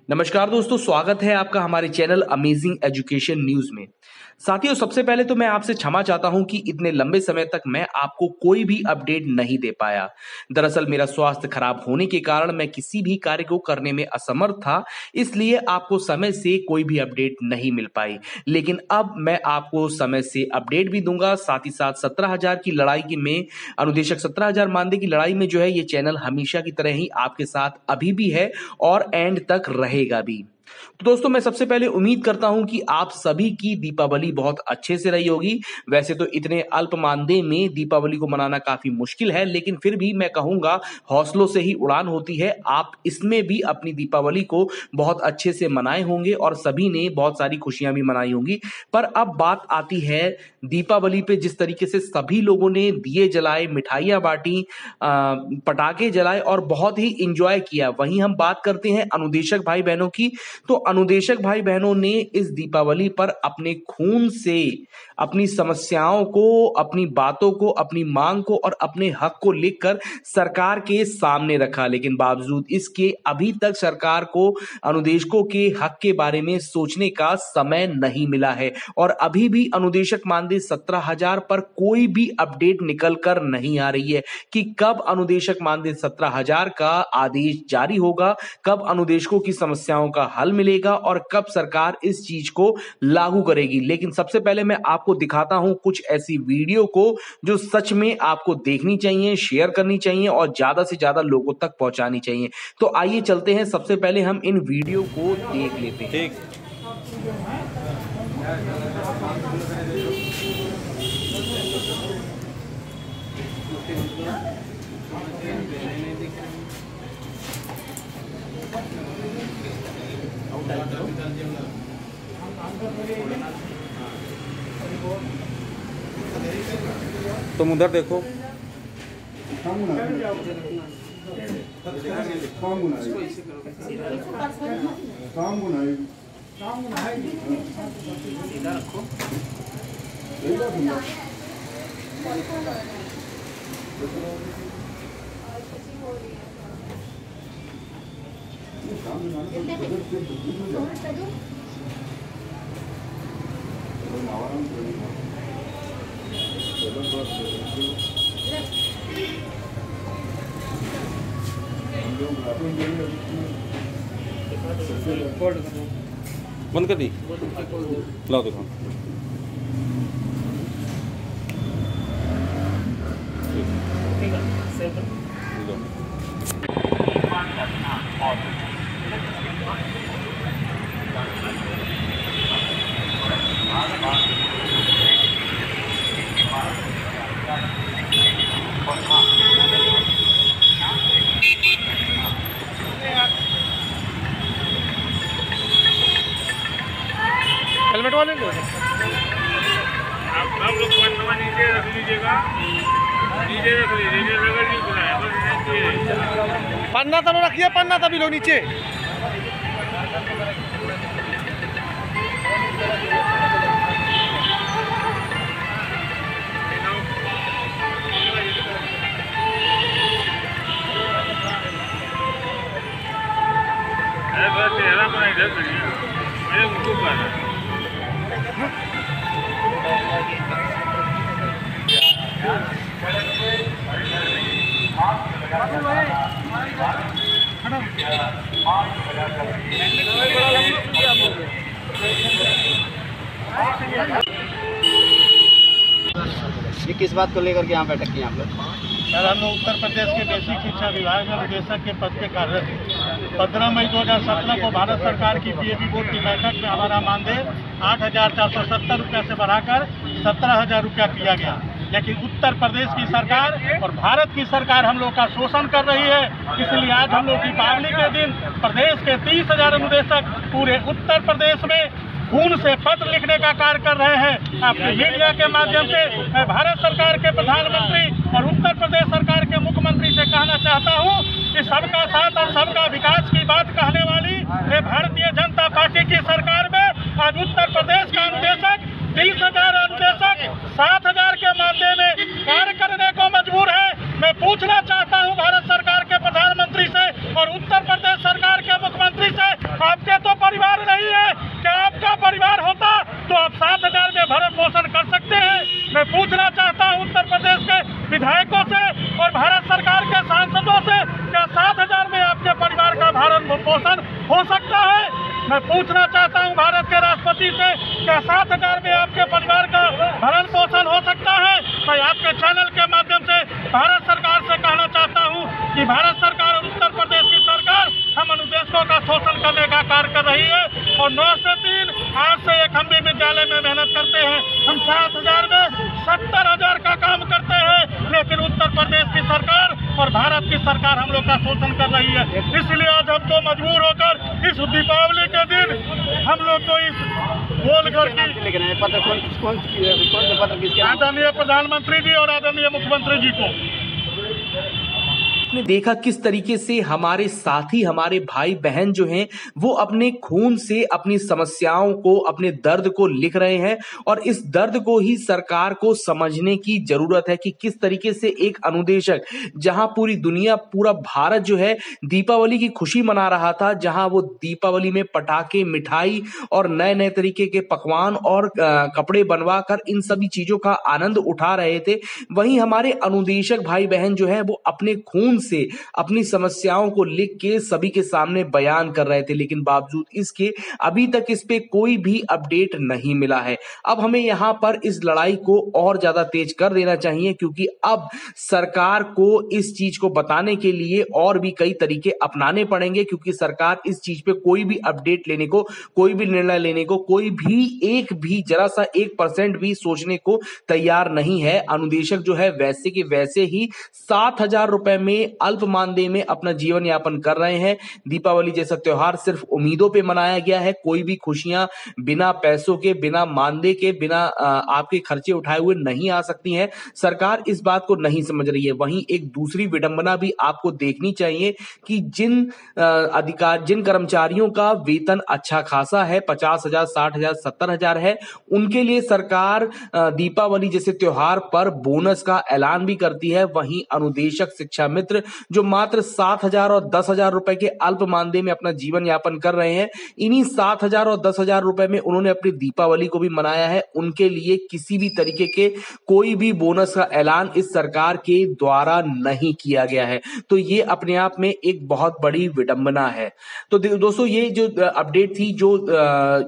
नमस्कार दोस्तों, स्वागत है आपका हमारे चैनल अमेजिंग एजुकेशन न्यूज में। साथियों, सबसे पहले तो मैं आपसे क्षमा चाहता हूं कि इतने लंबे समय तक मैं आपको कोई भी अपडेट नहीं दे पाया। दरअसल मेरा स्वास्थ्य खराब होने के कारण मैं किसी भी कार्य को करने में असमर्थ था, इसलिए आपको समय से कोई भी अपडेट नहीं मिल पाई। लेकिन अब मैं आपको समय से अपडेट भी दूंगा। साथ ही साथ 17,000 की लड़ाई की में अनुदेशक 17,000 मानदेय की लड़ाई में जो है ये चैनल हमेशा की तरह ही आपके साथ अभी भी है और एंड तक रहेगा भी। तो दोस्तों, मैं सबसे पहले उम्मीद करता हूं कि आप सभी की दीपावली बहुत अच्छे से रही होगी। वैसे तो इतने अल्प मानदेय में दीपावली को मनाना काफी मुश्किल है, लेकिन फिर भी मैं कहूंगा हौसलों से ही उड़ान होती है। आप इसमें भी अपनी दीपावली को बहुत अच्छे से मनाए होंगे और सभी ने बहुत सारी खुशियां भी मनाई होंगी। पर अब बात आती है दीपावली पे जिस तरीके से सभी लोगों ने दिए जलाए, मिठाइयां बांटी, पटाखे जलाए और बहुत ही इंजॉय किया, वहीं हम बात करते हैं अनुदेशक भाई बहनों की। तो अनुदेशक भाई बहनों ने इस दीपावली पर अपने खून से अपनी समस्याओं को, अपनी बातों को, अपनी मांग को और अपने हक को लिखकर सरकार के सामने रखा। लेकिन बावजूद इसके अभी तक सरकार को अनुदेशकों के हक के बारे में सोचने का समय नहीं मिला है और अभी भी अनुदेशक मानदेय 17,000 पर कोई भी अपडेट निकल कर नहीं आ रही है कि कब अनुदेशक मानदेय 17,000 का आदेश जारी होगा, कब अनुदेशकों की समस्याओं का हल मिलेगा और कब सरकार इस चीज को लागू करेगी। लेकिन सबसे पहले मैं आपको दिखाता हूं कुछ ऐसी वीडियो को जो सच में आपको देखनी चाहिए, शेयर करनी चाहिए और ज्यादा से ज्यादा लोगों तक पहुंचानी चाहिए। तो आइए चलते हैं, सबसे पहले हम इन वीडियो को देख लेते हैं। ठीक। तुम उधर देखो। सीधा रखो। बंद कर दी। लाओ देखो। ठीक है, सेव कर। हेलमेट वाले लो। आप लोग पन्ना नीचे रख लीजिएगा, नीचे रख लीजिए, रगड़ नहीं बुलाया बस नीचे। पन्ना तो रखिए, पन्ना तभी लो नीचे। अरे बस तेरा मन इधर करिए, मेरे उनको कर ये किस बात को लेकर के यहाँ बैठक की आप लोग? सर, हम लोग उत्तर प्रदेश के बेसिक शिक्षा विभाग में निदेशक के पद पे कार्यरत हैं। 15 मई 2017 को भारत सरकार की पीएबी बोर्ड की बैठक में हमारा मानदेय 8,470 रुपये से बढ़ाकर 17,000 रुपया किया गया। लेकिन उत्तर प्रदेश की सरकार और भारत की सरकार हम लोग का शोषण कर रही है। इसलिए आज हम लोग दीपावली के दिन प्रदेश के 30,000 अनुदेशक पूरे उत्तर प्रदेश में खून से पत्र लिखने का कार्य कर रहे हैं। आपके मीडिया के माध्यम से मैं भारत सरकार के प्रधानमंत्री और उत्तर प्रदेश सरकार के मुख्यमंत्री से कहना चाहता हूं कि सबका साथ और सबका विकास की बात कहने वाली ये भारतीय जनता पार्टी की सरकार में आज उत्तर प्रदेश का अनुदेशक 30,000 अनुदेशक 7,000 के मामले में कार्य करने को मजबूर है। मैं पूछना चाहता हूं भारत सरकार के प्रधानमंत्री से और उत्तर प्रदेश सरकार के मुख्यमंत्री से आपके तो परिवार नहीं है। क्या आपका परिवार होता तो आप 7,000 में भरण पोषण कर सकते हैं? मैं पूछना चाहता हूं उत्तर प्रदेश के विधायकों से और भारत सरकार के सांसदों से, क्या 7,000 में आपके परिवार का भरण पोषण हो सकता है? मैं पूछना चाहता हूं भारत के राष्ट्रपति से, क्या 7,000 में आपके परिवार का भरण पोषण हो सकता है? मैं आपके चैनल के माध्यम से भारत सरकार से कहना चाहता हूं कि भारत सरकार और उत्तर प्रदेश की सरकार हम अनुदेशकों का शोषण करने का कार्य कर रही है। और 9 से 3 आज से एक हम भी विद्यालय में मेहनत करते हैं, हम 7,000 में 70,000 का काम करते हैं, लेकिन उत्तर प्रदेश की सरकार और भारत की सरकार हम लोग का शोषण कर रही है। इसलिए आज हम तो मजबूर होकर इस दीपावली के दिन हम लोग को इस बोलकर लेकिन पत्र कौन से पत्र किसके? आदरणीय प्रधानमंत्री जी और आदरणीय मुख्यमंत्री जी को। आपने देखा किस तरीके से हमारे साथी, हमारे भाई बहन जो हैं वो अपने खून से अपनी समस्याओं को, अपने दर्द को लिख रहे हैं और इस दर्द को ही सरकार को समझने की जरूरत है कि किस तरीके से एक अनुदेशक, जहां पूरी दुनिया, पूरा भारत जो है दीपावली की खुशी मना रहा था, जहां वो दीपावली में पटाखे, मिठाई और नए नए तरीके के पकवान और कपड़े बनवा कर इन सभी चीजों का आनंद उठा रहे थे, वहीं हमारे अनुदेशक भाई बहन जो है वो अपने खून से अपनी समस्याओं को लिख के सभी के सामने बयान कर रहे थे, लेकिन बावजूद इसके अभी तक इस पे कोई भी अपडेट नहीं मिला है। अब हमें यहां पर इस लड़ाई को और ज्यादा तेज कर देना चाहिए, क्योंकि अब सरकार को इस चीज को बताने के लिए और भी कई तरीके अपनाने पड़ेंगे, क्योंकि सरकार इस चीज पे कोई भी अपडेट लेने को, कोई भी निर्णय लेने को, कोई भी एक भी जरा सा 1% भी सोचने को तैयार नहीं है। अनुदेशक जो है वैसे के वैसे ही 7,000 रुपए में अल्प मानदेय में अपना जीवन यापन कर रहे हैं। दीपावली जैसा त्योहार सिर्फ उम्मीदों पे मनाया गया है, कोई भी खुशियां बिना पैसों के, बिना मानदेय के, बिना आपके खर्चे उठाए हुए नहीं आ सकती हैं। सरकार इस बात को नहीं समझ रही है। वहीं एक दूसरी विडंबना भी आपको देखनी चाहिए कि जिन कर्मचारियों का वेतन अच्छा खासा है, 50,000, 60,000, 70,000 है, उनके लिए सरकार दीपावली जैसे त्योहार पर बोनस का ऐलान भी करती है। वहीं अनुदेशक, शिक्षा मित्र जो मात्र 7,000 और 10,000 रुपए के अल्प मानदेय में अपना जीवन यापन कर रहे हैं, इन्हीं 7,000 और 10,000 रुपए में उन्होंने अपनी दीपावली को भी मनाया है। उनके लिए किसी भी तरीके के कोई भी बोनस का ऐलान इस सरकार के द्वारा नहीं किया गया है। तो ये अपने आप में एक बहुत बड़ी विडंबना है। तो दोस्तों, ये जो अपडेट थी, जो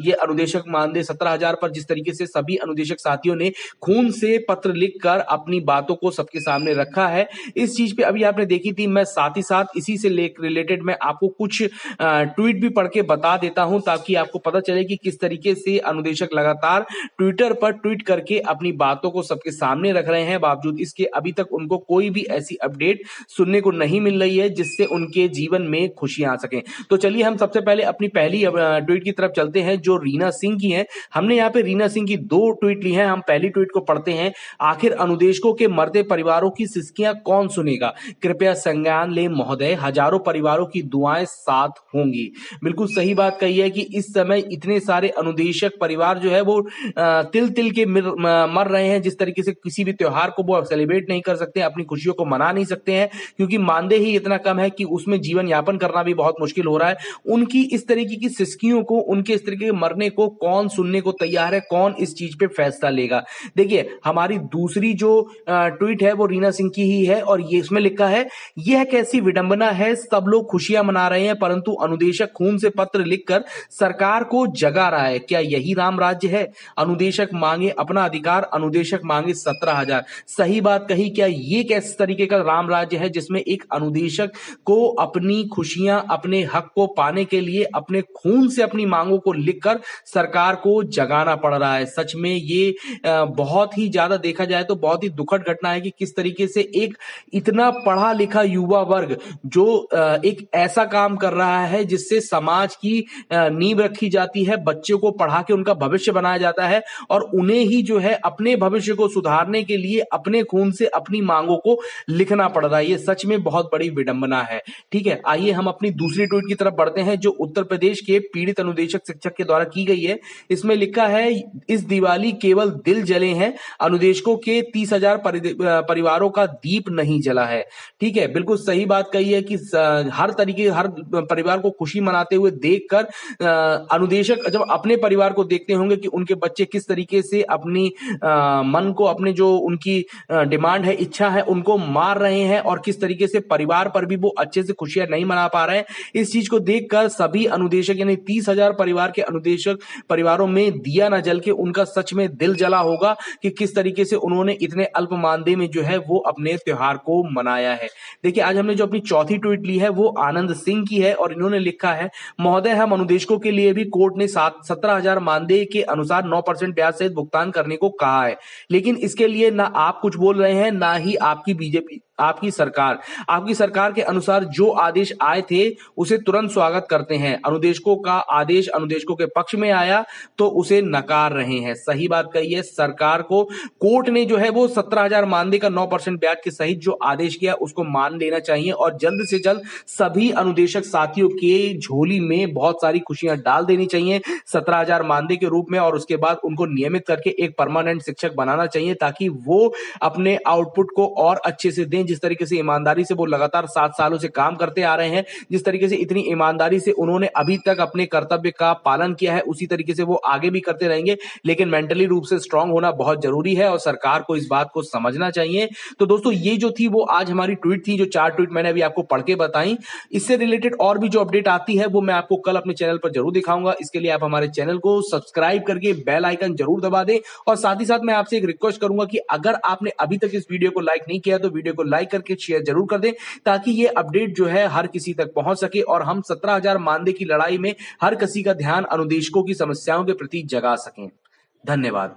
ये अनुदेशक मानदेय 17,000 पर जिस तरीके से सभी अनुदेशक साथियों ने खून से पत्र लिखकर अपनी बातों को सबके सामने रखा है, इस चीज पे अभी आपने देखी थी। मैं साथ ही साथ इसी से रिलेटेड मैं आपको कुछ ट्वीट भी पढ़ के बता देता हूं, ताकि आपको पता चले कि किस तरीके से अनुदेशक लगातार ट्विटर पर ट्वीट करके अपनी बातों को सबके सामने रख रहे हैं। बावजूद इसके अभी तक उनको कोई भी ऐसी अपडेट सुनने को नहीं मिल रही है जिससे उनके जीवन में खुशियां आ सकें। तो चलिए हम सबसे पहले अपनी पहली ट्वीट की तरफ चलते हैं, जो रीना सिंह की है। हमने यहाँ पे रीना सिंह की 2 ट्वीट ली है। हम पहली ट्वीट को पढ़ते हैं। आखिर अनुदेशकों के मरते परिवारों की सिसकियां कौन सुनेगा? कृपया संज्ञान ले महोदय, हजारों परिवारों की दुआएं साथ होंगी। बिल्कुल सही बात कही है कि इस समय इतने सारे अनुदेशक परिवार जो है वो तिल तिल के मर रहे हैं। जिस तरीके से किसी भी त्योहार को वो सेलिब्रेट नहीं कर सकते, अपनी खुशियों को मना नहीं सकते हैं, क्योंकि मानदेय ही इतना कम है कि उसमें जीवन यापन करना भी बहुत मुश्किल हो रहा है। उनकी इस तरीके की सिसकियों को, उनके इस तरीके के मरने को कौन सुनने को तैयार है? कौन इस चीज पे फैसला लेगा? देखिए, हमारी दूसरी जो ट्वीट है वो रीना सिंह की ही है और ये इसमें लिखा है, यह कैसी विडंबना है, सब लोग खुशियां मना रहे हैं परंतु अनुदेशक खून से पत्र लिखकर सरकार को जगा रहा है। क्या यही राम राज्य है? अनुदेशक मांगे अपना अधिकार, अनुदेशक मांगे 17,000। सही बात कही। क्या ये किस तरीके का राम राज्य है जिसमें एक अनुदेशक को अपनी खुशियां, अपने हक को पाने के लिए अपने खून से अपनी मांगों को लिखकर सरकार को जगाना पड़ रहा है? सच में ये बहुत ही ज्यादा देखा जाए तो बहुत ही दुखद घटना है कि किस तरीके से एक इतना पढ़ा लिखा युवा वर्ग जो एक ऐसा काम कर रहा है जिससे समाज की नींव रखी जाती है, बच्चों को पढ़ा के उनका भविष्य बनाया जाता है और उन्हें ही जो है अपने भविष्य को सुधारने के लिए अपने खून से अपनी मांगों को लिखना पड़ रहा है। ये सच में बहुत बड़ी विडंबना है। ठीक है, आइए हम अपनी दूसरी ट्वीट की तरफ बढ़ते हैं, जो उत्तर प्रदेश के पीड़ित अनुदेशक शिक्षक के द्वारा की गई है। इसमें लिखा है, इस दिवाली केवल दिल जले हैं, अनुदेशकों के 30,000 परिवारों का दीप नहीं जला है। ठीक ठीक है, बिल्कुल सही बात कही है कि हर परिवार को खुशी मनाते हुए देखकर अनुदेशक जब अपने परिवार को देखते होंगे कि उनके बच्चे किस तरीके से अपनी मन को, अपने जो उनकी डिमांड है, इच्छा है, उनको मार रहे हैं और किस तरीके से परिवार पर भी वो अच्छे से खुशियां नहीं मना पा रहे हैं, इस चीज को देखकर सभी अनुदेशक यानी 30,000 परिवार के अनुदेशक परिवारों में दिया न जल के उनका सच में दिल जला होगा कि किस तरीके से उन्होंने इतने अल्प मानदेय में जो है वो अपने त्योहार को मनाया है। देखिए, आज हमने जो अपनी चौथी ट्वीट ली है वो आनंद सिंह की है और इन्होंने लिखा है, महोदय, हम अनुदेशकों के लिए भी कोर्ट ने 17,000 मानदेय के अनुसार 9% ब्याज सहित भुगतान करने को कहा है, लेकिन इसके लिए ना आप कुछ बोल रहे हैं ना ही आपकी बीजेपी, आपकी सरकार के अनुसार जो आदेश आए थे उसे तुरंत स्वागत करते हैं। अनुदेशकों का आदेश अनुदेशकों के पक्ष में आया तो उसे नकार रहे हैं। सही बात कही है, सरकार को कोर्ट ने जो है वो 17,000 मानदेय का 9% ब्याज के सहित जो आदेश किया उसको मान लेना चाहिए और जल्द से जल्द सभी अनुदेशक साथियों के झोली में बहुत सारी खुशियां डाल देनी चाहिए 17,000 मानदेय के रूप में, और उसके बाद उनको नियमित करके एक परमानेंट शिक्षक बनाना चाहिए ताकि वो अपने आउटपुट को और अच्छे से दें। जिस तरीके से ईमानदारी से वो लगातार 7 सालों से काम करते आ रहे हैं, जिस तरीके से इतनी ईमानदारी से उन्होंने अभी तक अपने कर्तव्य का पालन किया है, उसी तरीके से वो आगे भी करते रहेंगे, लेकिन मेंटली रूप से स्ट्रांग होना बहुत जरूरी है और सरकार को इस बात को समझना चाहिए। तो दोस्तों, ये जो थी वो आज हमारी ट्वीट थी, जो 4 ट्वीट मैंने अभी आपको पढ़ के बताई। इससे रिलेटेड और भी जो अपडेट आती है वो मैं आपको कल अपने चैनल पर जरूर दिखाऊंगा। इसके लिए आप हमारे चैनल को सब्सक्राइब करके बेल आइकन जरूर दबा दें और साथ ही साथ मैं आपसे एक रिक्वेस्ट करूंगा कि अगर आपने अभी तक इस वीडियो को लाइक नहीं किया तो वीडियो को लाइक करके शेयर जरूर कर दें ताकि ये अपडेट जो है हर किसी तक पहुंच सके और हम 17,000 मानदेय की लड़ाई में हर किसी का ध्यान अनुदेशकों की समस्याओं के प्रति जगा सकें। धन्यवाद।